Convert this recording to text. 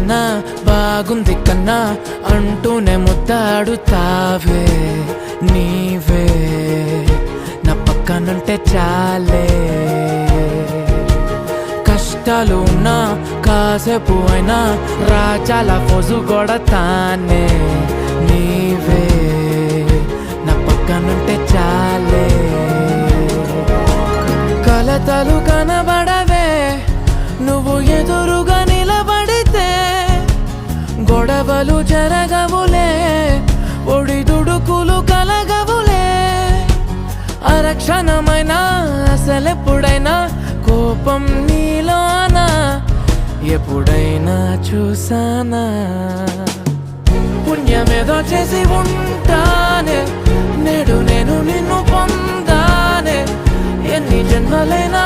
కన్నా బాగుంది కన్నా అంటూనే ముద్దాడుతావే నీవే నా పక్కనుంటే చాలే. కష్టాలు ఉన్నా కాసేపు అయినా రాజాల ఫోజు కొడతానే నీవే నా పక్కనుంటే చాలే. కలతలు కనబడవే నువ్వు ఎదురుగా నిలబడితే, గొడవలు జరగవులే ఒడిదుడుకులు కలగవులే. అరక్షణమైనా అసలెప్పుడైనా కోపం నీలోనా ఎప్పుడైనా చూసానా? పుణ్యమేదో చేసి ఉంటానే నేడు నేను నిన్ను పొందానే. ఎన్ని జన్మలైనా